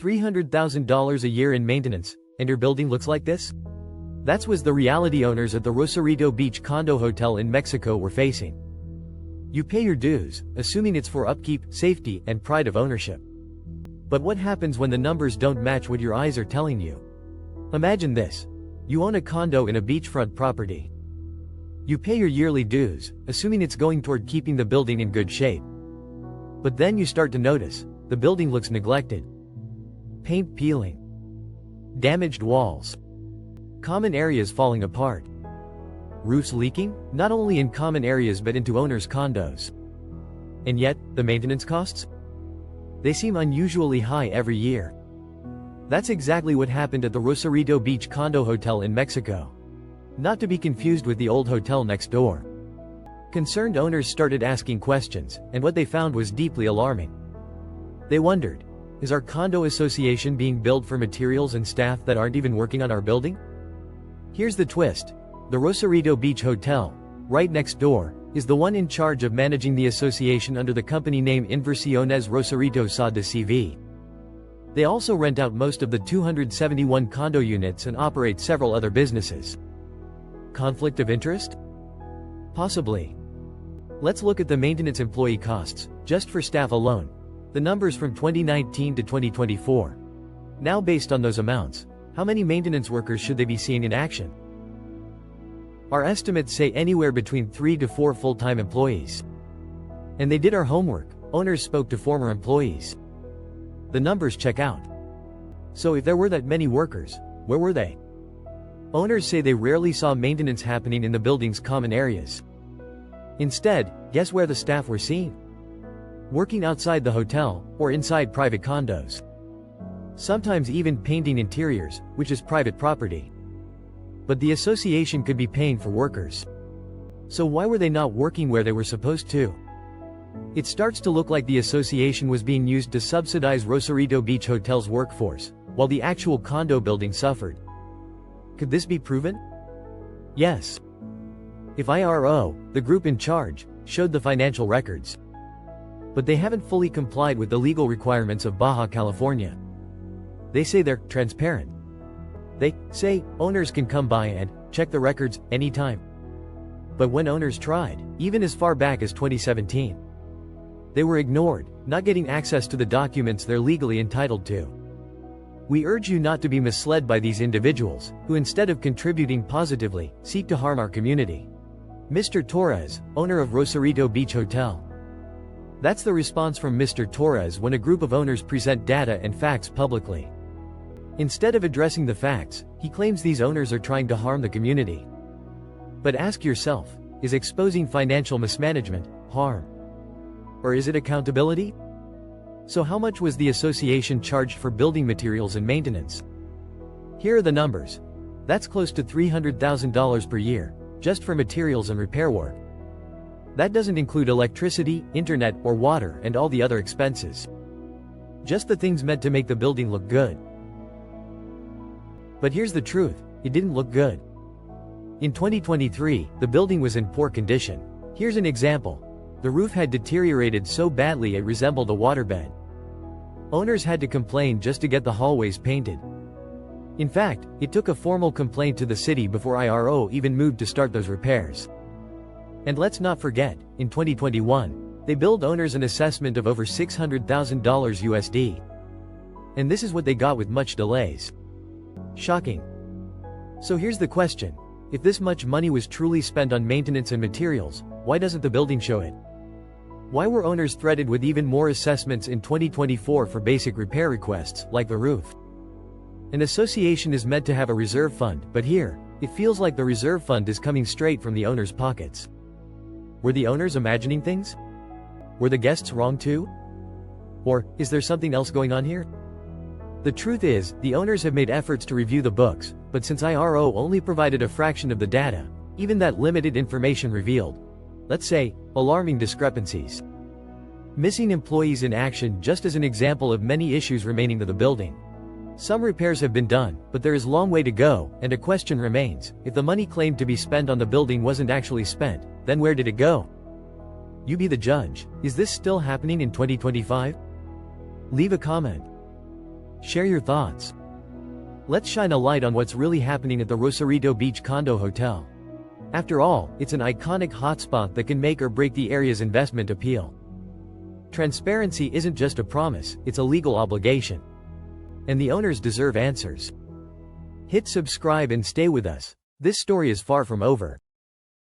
$300,000 a year in maintenance, and your building looks like this? That was the reality owners at the Rosarito Beach Condo Hotel in Mexico were facing. You pay your dues, assuming it's for upkeep, safety, and pride of ownership. But what happens when the numbers don't match what your eyes are telling you? Imagine this. You own a condo in a beachfront property. You pay your yearly dues, assuming it's going toward keeping the building in good shape. But then you start to notice, the building looks neglected. Paint peeling. Damaged walls. Common areas falling apart. Roofs leaking, not only in common areas but into owners' condos. And yet, the maintenance costs? They seem unusually high every year. That's exactly what happened at the Rosarito Beach Condo Hotel in Mexico. Not to be confused with the old hotel next door. Concerned owners started asking questions, and what they found was deeply alarming. They wondered, is our condo association being billed for materials and staff that aren't even working on our building? Here's the twist. The Rosarito Beach Hotel, right next door, is the one in charge of managing the association under the company name Inversiones Rosarito SA de CV. They also rent out most of the 271 condo units and operate several other businesses. Conflict of interest? Possibly. Let's look at the maintenance employee costs, just for staff alone. The numbers from 2019 to 2024. Now based on those amounts, how many maintenance workers should they be seeing in action? Our estimates say anywhere between 3 to 4 full-time employees. And they did our homework. Owners spoke to former employees. The numbers check out. So if there were that many workers, where were they? Owners say they rarely saw maintenance happening in the building's common areas. Instead, guess where the staff were seen? Working outside the hotel, or inside private condos. Sometimes even painting interiors, which is private property. But the association could be paying for workers. So why were they not working where they were supposed to? It starts to look like the association was being used to subsidize Rosarito Beach Hotel's workforce, while the actual condo building suffered. Could this be proven? Yes. If IRO, the group in charge, showed the financial records. But they haven't fully complied with the legal requirements of Baja California. They say they're transparent. They say owners can come by and check the records anytime. But when owners tried, even as far back as 2017, they were ignored, not getting access to the documents they're legally entitled to. We urge you not to be misled by these individuals, who instead of contributing positively, seek to harm our community. Mr. Torres, owner of Rosarito Beach Hotel. That's the response from Mr. Torres when a group of owners present data and facts publicly. Instead of addressing the facts, he claims these owners are trying to harm the community. But ask yourself, is exposing financial mismanagement harm? Or is it accountability? So how much was the association charged for building materials and maintenance? Here are the numbers. That's close to $300,000 per year, just for materials and repair work. That doesn't include electricity, internet, or water and all the other expenses. Just the things meant to make the building look good. But here's the truth, it didn't look good. In 2023, the building was in poor condition. Here's an example. The roof had deteriorated so badly it resembled a waterbed. Owners had to complain just to get the hallways painted. In fact, it took a formal complaint to the city before IRO even moved to start those repairs. And let's not forget, in 2021, they billed owners an assessment of over $600,000 USD. And this is what they got with much delays. Shocking. So here's the question. If this much money was truly spent on maintenance and materials, why doesn't the building show it? Why were owners threatened with even more assessments in 2024 for basic repair requests, like the roof? An association is meant to have a reserve fund, but here, it feels like the reserve fund is coming straight from the owners' pockets. Were the owners imagining things? Were the guests wrong too? Or, is there something else going on here? The truth is, the owners have made efforts to review the books, but since IRO only provided a fraction of the data, even that limited information revealed, let's say, alarming discrepancies. Missing employees in action just as an example of many issues remaining to the building. Some repairs have been done, but there is a long way to go, and a question remains, if the money claimed to be spent on the building wasn't actually spent, then where did it go? You be the judge. Is this still happening in 2025? Leave a comment. Share your thoughts. Let's shine a light on what's really happening at the Rosarito Beach Condo Hotel. After all, it's an iconic hotspot that can make or break the area's investment appeal. Transparency isn't just a promise, it's a legal obligation. And the owners deserve answers. Hit subscribe and stay with us. This story is far from over.